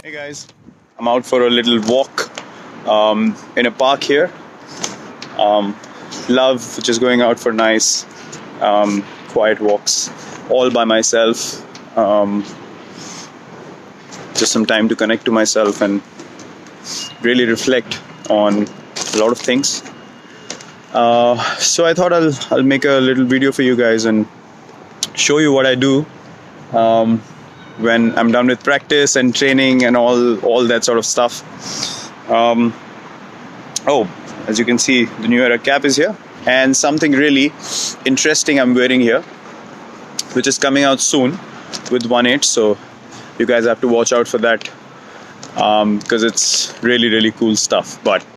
Hey guys, I'm out for a little walk in a park here. Love just going out for nice, quiet walks all by myself. Just some time to connect to myself and really reflect on a lot of things. So I thought I'll make a little video for you guys and show you what I do when I'm done with practice and training and all that sort of stuff. As you can see, the New Era cap is here, and something really interesting I'm wearing here, which is coming out soon with 1.8. So you guys have to watch out for that because it's really cool stuff. But